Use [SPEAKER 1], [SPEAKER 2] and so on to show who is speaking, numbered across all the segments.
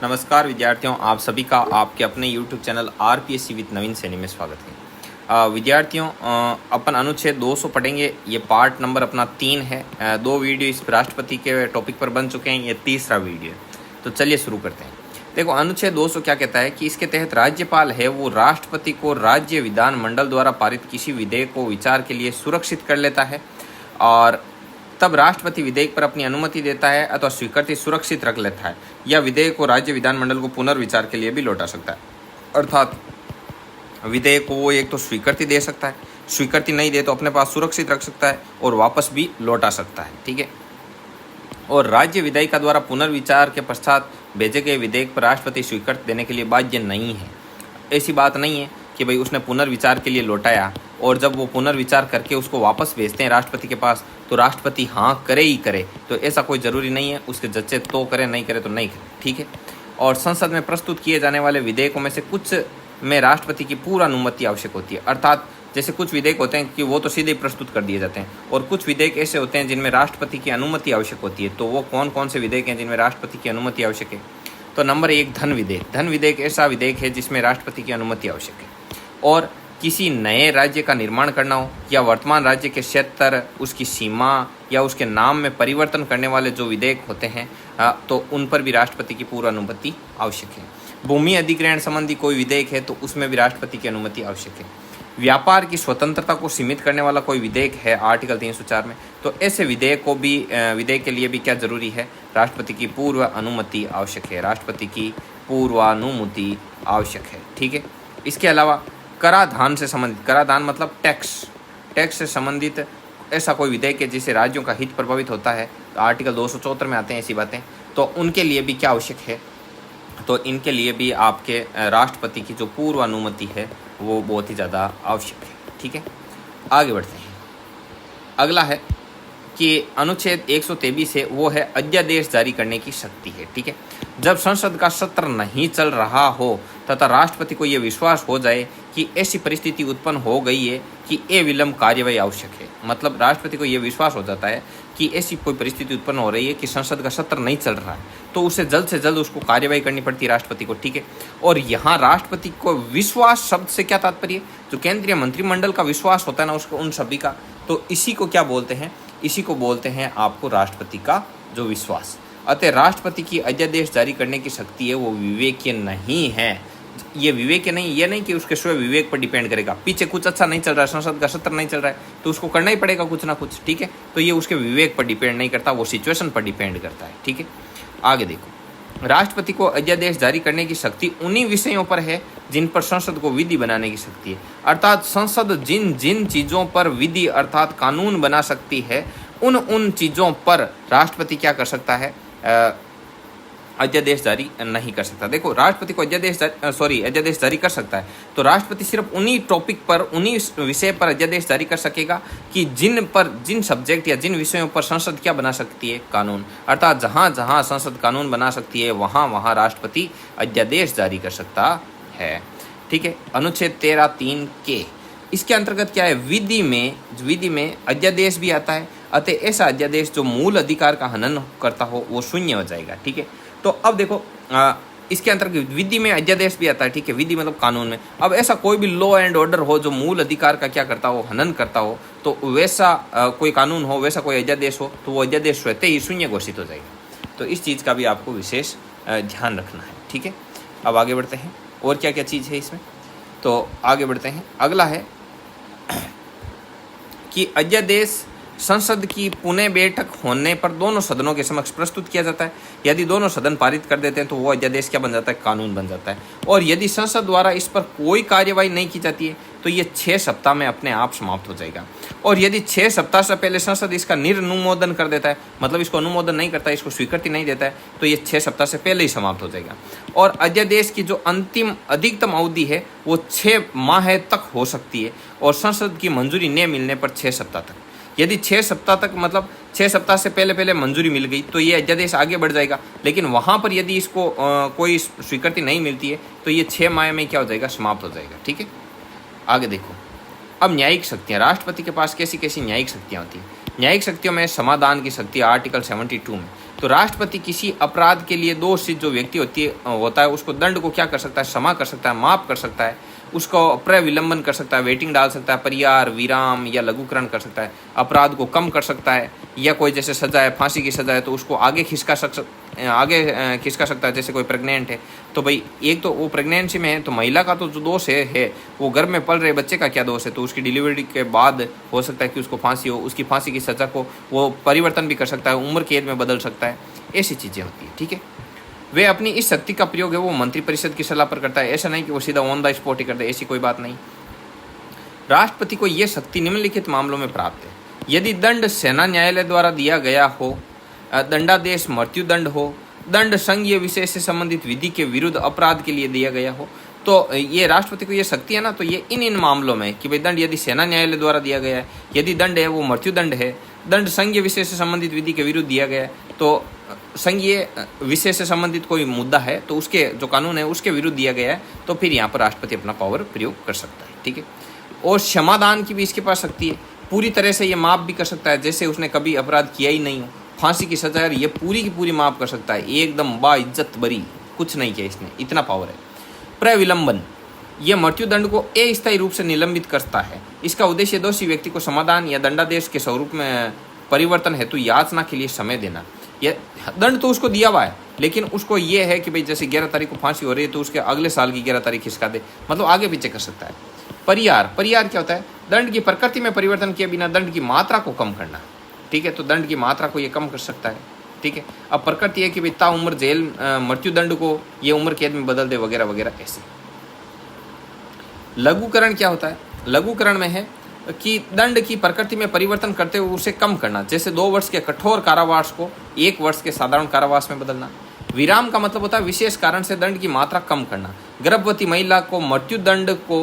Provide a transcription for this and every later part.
[SPEAKER 1] नमस्कार विद्यार्थियों, आप सभी का आपके अपने YouTube चैनल आरपीएससी विद नवीन सैनी में स्वागत है। विद्यार्थियों, अपन अनुच्छेद 200 पढ़ेंगे। ये पार्ट नंबर अपना 3 है। 2 वीडियो इस राष्ट्रपति के टॉपिक पर बन चुके हैं, ये तीसरा वीडियो है। तो चलिए शुरू करते हैं। देखो, अनुच्छेद 200 क्या कहता है कि इसके तहत राज्यपाल है वो राष्ट्रपति को राज्य विधानमंडल द्वारा पारित किसी विधेयक को विचार के लिए सुरक्षित कर लेता है और तब राष्ट्रपति विधेयक पर अपनी अनुमति देता है अथवा स्वीकृति सुरक्षित रख लेता है, या विधेयक को राज्य विधानमंडल को पुनर्विचार के लिए भी लौटा सकता है। अर्थात विधेयक को वो एक तो स्वीकृति दे सकता है, स्वीकृति नहीं दे तो अपने पास सुरक्षित रख सकता है और वापस भी लौटा सकता है। ठीक है। और राज्य विधायिका द्वारा पुनर्विचार के पश्चात भेजे गए विधेयक पर राष्ट्रपति स्वीकृति देने के लिए बाध्य नहीं है। ऐसी बात नहीं है कि भाई उसने पुनर्विचार के लिए लौटाया और जब वो पुनर्विचार करके उसको वापस भेजते हैं राष्ट्रपति के पास तो राष्ट्रपति हाँ करे ही करे, तो ऐसा कोई ज़रूरी नहीं है। उसके जच्चे तो करे, नहीं करे तो नहीं करे। ठीक है। और संसद में प्रस्तुत किए जाने वाले विधेयकों में से कुछ में राष्ट्रपति की पूर्ण अनुमति आवश्यक होती है। अर्थात जैसे कुछ विधेयक होते हैं कि वो तो सीधे ही प्रस्तुत कर दिए जाते हैं, और कुछ विधेयक ऐसे होते हैं जिनमें राष्ट्रपति की अनुमति आवश्यक होती है। तो वो कौन कौन से विधेयक हैं जिनमें राष्ट्रपति की अनुमति आवश्यक है? तो नंबर 1, धन विधेयक। धन विधेयक ऐसा विधेयक है जिसमें राष्ट्रपति की अनुमति आवश्यक है। और किसी नए राज्य का निर्माण करना हो या वर्तमान राज्य के क्षेत्र, उसकी सीमा या उसके नाम में परिवर्तन करने वाले जो विधेयक होते हैं तो उन पर भी राष्ट्रपति की पूर्व अनुमति आवश्यक है। भूमि अधिग्रहण संबंधी कोई विधेयक है तो उसमें भी राष्ट्रपति की अनुमति आवश्यक है। व्यापार की स्वतंत्रता को सीमित करने वाला कोई विधेयक है आर्टिकल 304 में, तो ऐसे विधेयक के लिए भी क्या जरूरी है? राष्ट्रपति की पूर्व अनुमति आवश्यक है। राष्ट्रपति की पूर्वानुमति आवश्यक है। ठीक है। इसके अलावा कराधान से संबंधित, कराधान मतलब टैक्स से संबंधित ऐसा कोई विधेयक है जिससे राज्यों का हित प्रभावित होता है, तो आर्टिकल 274 में आते हैं ऐसी बातें, तो उनके लिए भी क्या आवश्यक है? तो इनके लिए भी आपके राष्ट्रपति की जो पूर्व अनुमति है वो बहुत ही ज़्यादा आवश्यक है। ठीक है। आगे बढ़ते हैं। अगला है कि अनुच्छेद 123 है वो है अध्यादेश जारी करने की शक्ति है। ठीक है। जब संसद का सत्र नहीं चल रहा हो तथा राष्ट्रपति को ये विश्वास हो जाए कि ऐसी परिस्थिति उत्पन्न हो गई है कि अविलंब कार्यवाही आवश्यक है, मतलब राष्ट्रपति को ये विश्वास हो जाता है कि ऐसी कोई परिस्थिति उत्पन्न हो रही है कि संसद का सत्र नहीं चल रहा है, तो उसे जल्द से जल्द उसको कार्यवाही करनी पड़ती है राष्ट्रपति को। ठीक है। और यहाँ राष्ट्रपति को विश्वास शब्द से क्या तात्पर्य? जो केंद्रीय मंत्रिमंडल का विश्वास होता है ना उसको, उन सभी का, तो इसी को क्या बोलते हैं? इसी को बोलते हैं आपको राष्ट्रपति का जो विश्वास। अतः राष्ट्रपति की अध्यादेश जारी करने की शक्ति है वो विवेकीय नहीं है। ये विवेक नहीं, ये नहीं कि उसके स्वयं विवेक पर डिपेंड करेगा। पीछे कुछ अच्छा नहीं चल रहा है, संसद का सत्र नहीं चल रहा है, तो उसको करना ही पड़ेगा कुछ ना कुछ। ठीक है। तो ये उसके विवेक पर डिपेंड नहीं करता, वो सिचुएशन पर डिपेंड करता है। ठीक है। आगे देखो, राष्ट्रपति को अध्यादेश जारी करने की शक्ति उन्हीं विषयों पर है जिन पर संसद को विधि बनाने की शक्ति है। अर्थात संसद जिन जिन चीज़ों पर विधि अर्थात कानून बना सकती है उन चीज़ों पर राष्ट्रपति क्या कर सकता है? अध्यादेश जारी नहीं कर सकता। देखो, राष्ट्रपति को अध्यादेश जारी कर सकता है, तो राष्ट्रपति सिर्फ उन्हीं टॉपिक पर, उन्हीं विषय पर अध्यादेश जारी कर सकेगा कि जिन सब्जेक्ट या जिन विषयों पर संसद क्या बना सकती है? कानून। अर्थात जहाँ जहाँ संसद कानून बना सकती है वहाँ वहाँ राष्ट्रपति अध्यादेश जारी कर सकता है। ठीक है। अनुच्छेद 13(3) के इसके अंतर्गत क्या है? विधि में अध्यादेश भी आता है। अतः ऐसा अध्यादेश जो मूल अधिकार का हनन करता हो वो शून्य हो जाएगा। ठीक है। तो अब देखो, इसके अंतर्गत विधि में अध्यादेश भी आता है। ठीक है। विधि मतलब कानून में। अब ऐसा कोई भी लॉ एंड ऑर्डर हो जो मूल अधिकार का क्या करता हो? हनन करता हो, तो वैसा कोई कानून हो, वैसा कोई अध्यादेश हो, तो वो अध्यादेश रहते ही शून्य घोषित हो जाएगा। तो इस चीज़ का भी आपको विशेष ध्यान रखना है। ठीक है। अब आगे बढ़ते हैं, और क्या क्या चीज़ है इसमें, तो आगे बढ़ते हैं। अगला है कि अध्यादेश संसद की पुनः बैठक होने पर दोनों सदनों के समक्ष प्रस्तुत किया जाता है। यदि दोनों सदन पारित कर देते हैं तो वो अध्यादेश क्या बन जाता है? कानून बन जाता है। और यदि संसद द्वारा इस पर कोई कार्यवाही नहीं की जाती है तो ये 6 सप्ताह में अपने आप समाप्त हो जाएगा। और यदि 6 सप्ताह से पहले संसद इसका निर्नुमोदन कर देता है, मतलब इसको अनुमोदन नहीं करता है, इसको स्वीकृति नहीं देता है, तो ये 6 सप्ताह से पहले ही समाप्त हो जाएगा। और अध्यादेश की जो अंतिम अधिकतम अवधि है वो 6 माह तक हो सकती है, और संसद की मंजूरी न मिलने पर 6 सप्ताह तक। यदि 6 सप्ताह तक, मतलब 6 सप्ताह से पहले मंजूरी मिल गई तो ये अध्यादेश आगे बढ़ जाएगा। लेकिन वहाँ पर यदि इसको कोई स्वीकृति नहीं मिलती है तो ये 6 माह में क्या हो जाएगा? समाप्त हो जाएगा। ठीक है। आगे देखो, अब न्यायिक शक्तियाँ। राष्ट्रपति के पास कैसी कैसी न्यायिक शक्तियाँ होती हैं? न्यायिक शक्तियों में समाधान की शक्ति आर्टिकल 72 में, तो राष्ट्रपति किसी अपराध के लिए दोषित जो व्यक्ति होता है उसको दंड को क्या कर सकता है, क्षमा कर सकता है, माफ कर सकता है, उसको प्रविलंबन कर सकता है, वेटिंग डाल सकता है, परिहार, विराम या लघुकरण कर सकता है, अपराध को कम कर सकता है, या कोई जैसे सजा है, फांसी की सजा है तो उसको आगे खिसका सकता है। जैसे कोई प्रेग्नेंट है तो भाई एक तो वो प्रेगनेंसी में है तो महिला का तो जो दोष है वो गर्भ में पल रहे बच्चे का क्या दोष है, तो उसकी डिलीवरी के बाद हो सकता है कि उसको फांसी हो, उसकी फांसी की सजा को वो परिवर्तन भी कर सकता है, उम्र कैद में बदल सकता है, ऐसी चीज़ें होती है। ठीक है, वे अपनी इस शक्ति का प्रयोग है वो मंत्रिपरिषद की सलाह पर करता है, ऐसा नहीं कि वो सीधा ऑन द स्पॉट ही कर दे, ऐसी कोई बात नहीं। राष्ट्रपति को यह शक्ति निम्नलिखित मामलों में प्राप्त है, यदि दंड सेना न्यायालय द्वारा दिया गया हो, दंडादेश मृत्युदंड हो, दंड संघीय विषय से संबंधित विधि के विरुद्ध अपराध के लिए दिया गया हो, तो ये राष्ट्रपति को ये शक्ति है ना, तो ये इन मामलों में कि भाई दंड यदि सेना न्यायालय द्वारा दिया गया है, यदि दंड है वो मृत्युदंड है, दंड संघीय विषय से संबंधित विधि के विरुद्ध दिया गया है, तो संघीय विषय से संबंधित कोई मुद्दा है तो उसके जो कानून है उसके विरुद्ध दिया गया है, तो फिर यहाँ पर राष्ट्रपति अपना पावर प्रयोग कर सकता है। ठीक है, और क्षमादान की भी इसके पास शक्ति है, पूरी तरह से ये माफ़ भी कर सकता है, जैसे उसने कभी अपराध किया ही नहीं हो, फांसी की सजा है ये पूरी की पूरी माफ़ कर सकता है, एकदम बाइज्जत बरी, कुछ नहीं किया इसने, इतना पावर है। प्रविलंबन, यह मृत्युदंड को अस्थायी रूप से निलंबित करता है, इसका उद्देश्य दोषी व्यक्ति को समाधान या दंडादेश के स्वरूप में परिवर्तन हेतु याचना के लिए समय देना। यह दंड तो उसको दिया हुआ है, लेकिन उसको ये है कि भाई जैसे 11 तारीख को फांसी हो रही है तो उसके अगले साल की 11 तारीख खिसका दे, मतलब आगे पीछे कर सकता है। परिहार, परिहार क्या होता है, दंड की प्रकृति में परिवर्तन किए बिना दंड की मात्रा को कम करना। ठीक है, तो दंड की मात्रा को ये कम कर सकता है। ठीक है, अब प्रकृति है कि भाई उम्र जेल मृत्युदंड को ये उम्र कैद में बदल दे वगैरह वगैरह ऐसे। लघुकरण क्या होता है, लघुकरण में है कि दंड की प्रकृति में परिवर्तन करते हुए उसे कम करना, जैसे 2 वर्ष के कठोर कारावास को 1 वर्ष के साधारण कारावास में बदलना। विराम का मतलब होता है विशेष कारण से दंड की मात्रा कम करना, गर्भवती महिला को मृत्युदंड को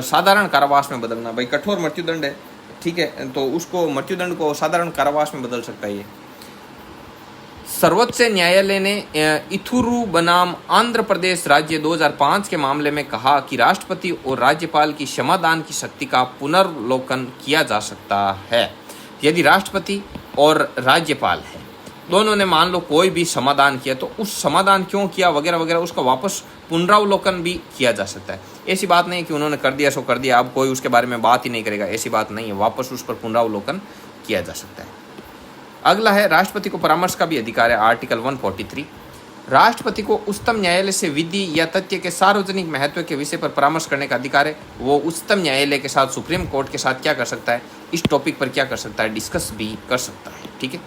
[SPEAKER 1] साधारण कारावास में बदलना। भाई कठोर मृत्युदंड है, ठीक है, तो उसको मृत्युदंड को साधारण कारावास में बदल सकता है ये। सर्वोच्च न्यायालय ने इथुरु बनाम आंध्र प्रदेश राज्य 2005 के मामले में कहा कि राष्ट्रपति और राज्यपाल की क्षमादान की शक्ति का पुनर्लोकन किया जा सकता है यदि राष्ट्रपति और राज्यपाल है दोनों ने मान लो कोई भी समाधान किया तो उस समाधान क्यों किया वगैरह वगैरह उसका वापस पुनरावलोकन भी किया जा सकता है। ऐसी बात नहीं है कि उन्होंने कर दिया सो कर दिया, अब कोई उसके बारे में बात ही नहीं करेगा, ऐसी बात नहीं है, वापस उस पर पुनरावलोकन किया जा सकता है। अगला है राष्ट्रपति को परामर्श का भी अधिकार है, आर्टिकल 143। राष्ट्रपति को उच्चतम न्यायालय से विधि या तथ्य के सार्वजनिक महत्व के विषय पर परामर्श करने का अधिकार है। वो उच्चतम न्यायालय के साथ, सुप्रीम कोर्ट के साथ क्या कर सकता है, इस टॉपिक पर क्या कर सकता है, डिस्कस भी कर सकता है। ठीक है,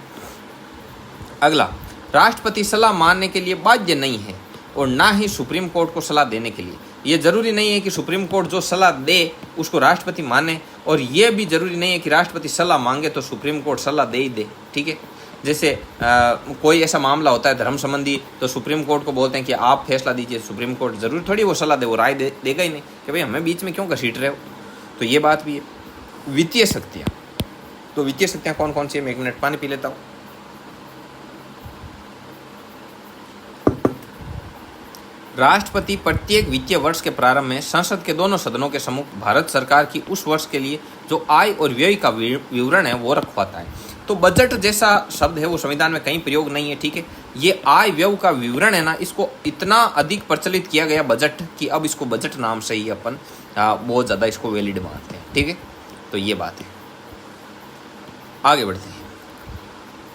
[SPEAKER 1] अगला, राष्ट्रपति सलाह मानने के लिए बाध्य नहीं है और ना ही सुप्रीम कोर्ट को सलाह देने के लिए। ये जरूरी नहीं है कि सुप्रीम कोर्ट जो सलाह दे उसको राष्ट्रपति माने, और ये भी जरूरी नहीं है कि राष्ट्रपति सलाह मांगे तो सुप्रीम कोर्ट सलाह दे ही दे। ठीक है, जैसे कोई ऐसा मामला होता है धर्म संबंधी, तो सुप्रीम कोर्ट को बोलते हैं कि आप फैसला दीजिए, सुप्रीम कोर्ट जरूरी थोड़ी वो सलाह दे, वो राय देगा ही नहीं कि भाई हमें बीच में क्यों घसीट रहे हो, तो ये बात भी है। वित्तीय शक्तियाँ, तो वित्तीय शक्तियाँ कौन कौन सी है, मैं 1 मिनट पानी पी लेता हूँ। राष्ट्रपति प्रत्येक वित्तीय वर्ष के प्रारंभ में संसद के दोनों सदनों के सम्मुख भारत सरकार की उस वर्ष के लिए जो आय और व्यय का विवरण है वो रखवाता है। तो बजट जैसा शब्द है वो संविधान में कहीं प्रयोग नहीं है। ठीक है, ये आय व्यय का विवरण है ना, इसको इतना अधिक प्रचलित किया गया बजट कि अब इसको बजट नाम से ही अपन बहुत ज़्यादा इसको वैलिड मानते हैं। ठीक है, तो ये बात है। आगे बढ़ते हैं,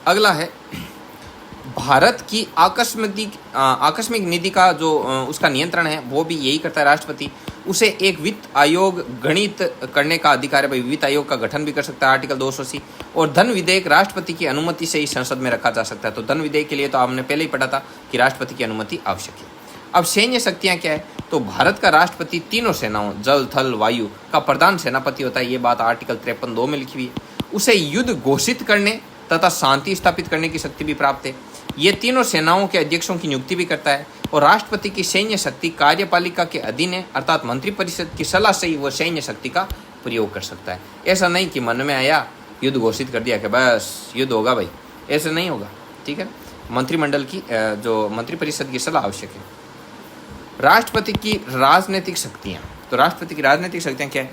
[SPEAKER 1] अगला है भारत की आकस्मिक निधि का जो उसका नियंत्रण है वो भी यही करता है राष्ट्रपति। उसे एक वित्त आयोग गठित करने का अधिकार है, भाई वित्त आयोग का गठन भी कर सकता है, आर्टिकल 280। और धन विधेयक राष्ट्रपति की अनुमति से ही संसद में रखा जा सकता है। तो धन विधेयक के लिए तो आपने पहले ही पढ़ा था कि राष्ट्रपति की अनुमति आवश्यक है। अब सैन्य शक्तियाँ क्या है, तो भारत का राष्ट्रपति तीनों सेनाओं जल थल वायु का प्रधान सेनापति होता है, ये बात आर्टिकल 53(2) में लिखी हुई है। उसे युद्ध घोषित करने तथा शांति स्थापित करने की शक्ति भी प्राप्त है। ये तीनों सेनाओं के अध्यक्षों की नियुक्ति भी करता है। और राष्ट्रपति की सैन्य शक्ति कार्यपालिका के अधीन है, अर्थात मंत्रिपरिषद की सलाह से ही वो सैन्य शक्ति का प्रयोग कर सकता है। ऐसा नहीं कि मन में आया युद्ध घोषित कर दिया कि बस युद्ध होगा भाई, ऐसे नहीं होगा। ठीक है, मंत्रिमंडल की जो मंत्रिपरिषद की सलाह आवश्यक है। राष्ट्रपति की राजनीतिक शक्तियाँ, तो राष्ट्रपति की राजनीतिक शक्तियाँ क्या है,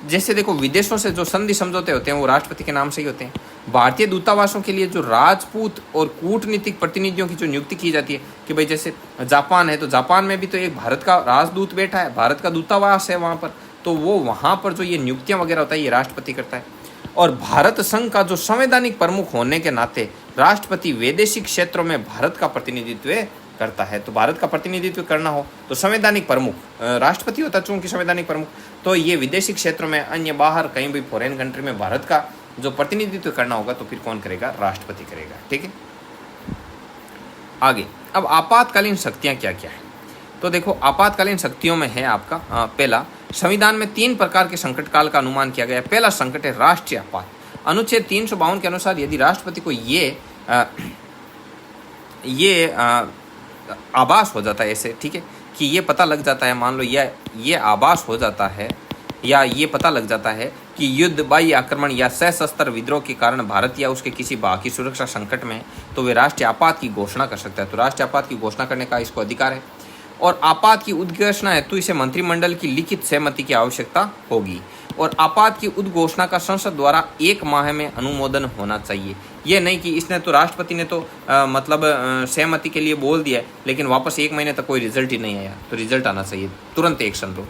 [SPEAKER 1] जैसे देखो विदेशों से जो संधि समझौते होते हैं वो राष्ट्रपति के नाम से ही होते हैं। भारतीय दूतावासों के लिए जो राजपूत और कूटनीतिक प्रतिनिधियों की जो नियुक्ति की जाती है कि भाई जैसे जापान है तो जापान में भी तो एक भारत का राजदूत बैठा है, भारत का दूतावास है वहाँ पर, तो वो वहाँ पर जो ये नियुक्तियाँ वगैरह होता है ये राष्ट्रपति करता है। और भारत संघ का जो संवैधानिक प्रमुख होने के नाते राष्ट्रपति वैदेशिक क्षेत्रों में भारत का प्रतिनिधित्व करता है। तो भारत का प्रतिनिधित्व करना हो तो संवैधानिक प्रमुख राष्ट्रपति होता है, चूंकि संवैधानिक प्रमुख, तो ये विदेशी क्षेत्रों में अन्य बाहर कहीं भी फॉरेन कंट्री में भारत का जो प्रतिनिधित्व करना होगा तो फिर कौन करेगा? राष्ट्रपति करेगा। ठीक है, आगे अब आपातकालीन शक्तियां क्या क्या है? तो देखो आपातकालीन शक्तियों में है आपका पहला, संविधान में 3 प्रकार के संकट काल का अनुमान किया गया है। पहला संकट है राष्ट्रीय आपात। अनुच्छेद 352 के अनुसार यदि राष्ट्रपति को ये आभास हो जाता है ऐसे, ठीक है, कि ये पता लग जाता है, मान लो ये आभास हो जाता है या ये पता लग जाता है कि युद्ध, बाह्य आक्रमण या सशस्त्र विद्रोह के कारण भारत या उसके किसी भाग की सुरक्षा संकट में, तो वे राष्ट्रीय आपात की घोषणा कर सकता है। तो राष्ट्रीय आपात की घोषणा करने का इसको अधिकार है। और आपात की उद्घोषणा हेतु इसे मंत्रिमंडल की लिखित सहमति की आवश्यकता होगी। और आपात की उद्घोषणा का संसद द्वारा 1 माह में अनुमोदन होना चाहिए। ये नहीं कि इसने तो राष्ट्रपति ने तो सहमति के लिए बोल दिया है लेकिन वापस 1 महीने तक कोई रिजल्ट ही नहीं आया, तो रिजल्ट आना चाहिए, तुरंत एक्शन लो।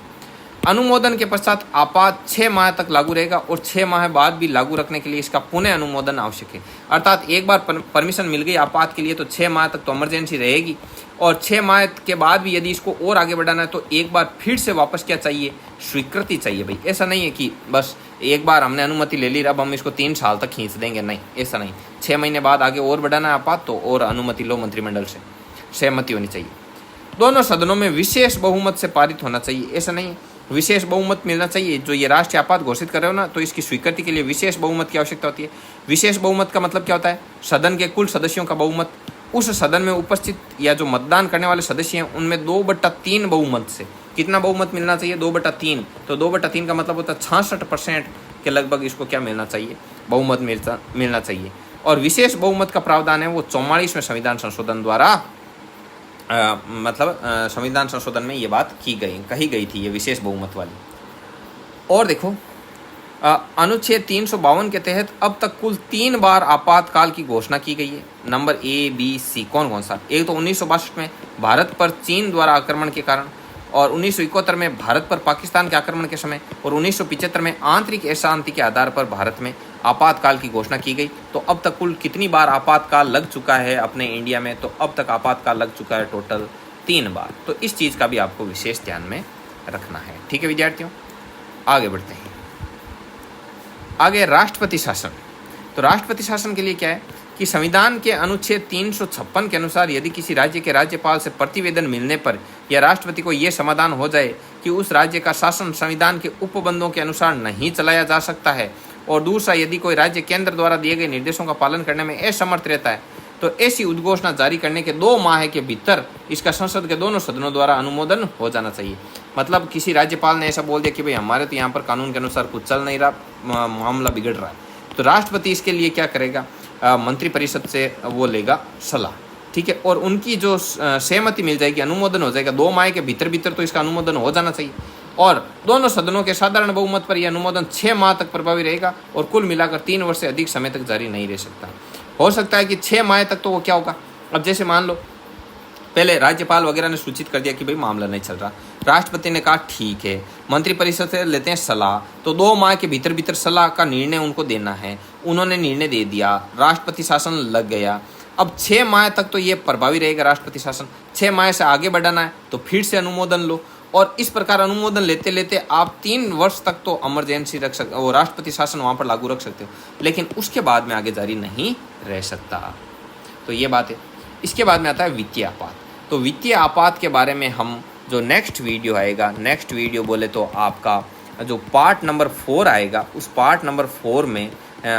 [SPEAKER 1] अनुमोदन के पश्चात आपात 6 माह तक लागू रहेगा और 6 माह बाद भी लागू रखने के लिए इसका पुनः अनुमोदन आवश्यक है। अर्थात एक बार परमिशन मिल गई आपात के लिए तो 6 माह तक तो इमरजेंसी रहेगी और 6 माह के बाद भी यदि इसको और आगे बढ़ाना है तो एक बार फिर से वापस क्या चाहिए? स्वीकृति चाहिए भाई। ऐसा नहीं है कि बस एक बार हमने अनुमति ले ली अब हम इसको 3 साल तक खींच देंगे, नहीं, ऐसा नहीं। 6 महीने बाद आगे और बढ़ाना है आपात तो और अनुमति लो, मंत्रिमंडल से सहमति होनी चाहिए। दोनों सदनों में विशेष बहुमत से पारित होना चाहिए, ऐसा नहीं है, विशेष बहुमत मिलना चाहिए। जो ये राष्ट्रीय आपात घोषित कर रहे हो ना, तो इसकी स्वीकृति के लिए विशेष बहुमत की आवश्यकता होती है। विशेष बहुमत का मतलब क्या होता है? सदन के कुल सदस्यों का बहुमत, उस सदन में उपस्थित या जो मतदान करने वाले सदस्य हैं उनमें 2/3 बहुमत से कितना बहुमत मिलना चाहिए? 2/3। तो 2/3 का मतलब होता है 66% के लगभग इसको क्या मिलना चाहिए? बहुमत मिलना चाहिए। और विशेष बहुमत का प्रावधान है वो 44वें संविधान संशोधन द्वारा संविधान संशोधन में ये बात कही गई थी, ये विशेष बहुमत वाली। और देखो अनुच्छेद 352 के तहत अब तक कुल 3 बार आपातकाल की घोषणा की गई है। नंबर A, B, C कौन सा? एक तो 1962 में भारत पर चीन द्वारा आक्रमण के कारण, और 1971 में भारत पर पाकिस्तान के आक्रमण के समय, और 1975 में आंतरिक अशांति के आधार पर भारत में आपातकाल की घोषणा की गई। तो अब तक कुल कितनी बार आपातकाल लग चुका है अपने इंडिया में? तो अब तक आपातकाल लग चुका है टोटल 3 बार। तो इस चीज़ का भी आपको विशेष ध्यान में रखना है। ठीक है विद्यार्थियों, आगे बढ़ते हैं। आगे राष्ट्रपति शासन। तो राष्ट्रपति शासन के लिए क्या है कि संविधान के अनुच्छेद 356 के अनुसार यदि किसी राज्य के राज्यपाल से प्रतिवेदन मिलने पर या राष्ट्रपति को यह समाधान हो जाए कि उस राज्य का शासन संविधान के उपबंधों के अनुसार नहीं चलाया जा सकता है, और दूसरा यदि कोई राज्य केंद्र द्वारा दिए गए निर्देशों का पालन करने में असमर्थ रहता है, तो ऐसी उद्घोषणा जारी करने के 2 माह के भीतर इसका संसद के दोनों सदनों द्वारा अनुमोदन हो जाना चाहिए। मतलब किसी राज्यपाल ने ऐसा बोल दिया कि भाई हमारे तो यहाँ पर कानून के अनुसार कुछ चल नहीं रहा, मामला बिगड़ रहा है, तो राष्ट्रपति इसके लिए क्या करेगा? मंत्रिपरिषद से वो लेगा सलाह, ठीक है, और उनकी जो सहमति मिल जाएगी, अनुमोदन हो जाएगा 2 माह के भीतर तो इसका अनुमोदन हो जाना चाहिए। और दोनों सदनों के साधारण बहुमत पर यह अनुमोदन 6 माह तक प्रभावी रहेगा और कुल मिलाकर 3 वर्ष से अधिक समय तक जारी नहीं रह सकता। हो सकता है कि 6 माह तक तो वो क्या होगा? अब जैसे मान लो पहले राज्यपाल वगैरह ने सूचित कर दिया कि भाई मामला नहीं चल रहा, राष्ट्रपति ने कहा ठीक है, मंत्रिपरिषद से लेते हैं सलाह, तो 2 माह के भीतर सलाह का निर्णय उनको देना है, उन्होंने निर्णय दे दिया, राष्ट्रपति शासन लग गया। अब 6 माह तक तो ये प्रभावी रहेगा राष्ट्रपति शासन। 6 माह से आगे बढ़ाना है तो फिर से अनुमोदन लो, और इस प्रकार अनुमोदन लेते लेते आप 3 वर्ष तक तो इमरजेंसी रख सकते हो, राष्ट्रपति शासन वहाँ पर लागू रख सकते हो, लेकिन उसके बाद में आगे जारी नहीं रह सकता। तो ये बात है। इसके बाद में आता है वित्तीय आपात। तो वित्तीय आपात के बारे में हम जो नेक्स्ट वीडियो आएगा, नेक्स्ट वीडियो बोले तो आपका जो पार्ट नंबर 4 आएगा, उस पार्ट नंबर 4 में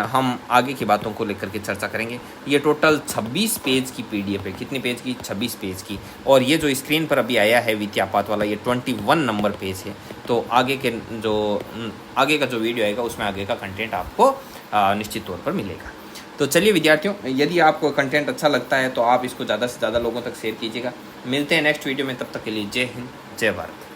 [SPEAKER 1] हम आगे की बातों को लेकर के चर्चा करेंगे। ये टोटल 26 पेज की PDF है। कितनी पेज की? 26 पेज की। और ये जो स्क्रीन पर अभी आया है वित्तीय आपात वाला, ये 21 नंबर पेज है। तो आगे का जो वीडियो आएगा उसमें आगे का कंटेंट आपको निश्चित तौर पर मिलेगा। तो चलिए विद्यार्थियों, यदि आपको कंटेंट अच्छा लगता है तो आप इसको ज़्यादा से ज़्यादा लोगों तक शेयर कीजिएगा। मिलते हैं नेक्स्ट वीडियो में, तब तक के लिए जय हिंद, जय भारत।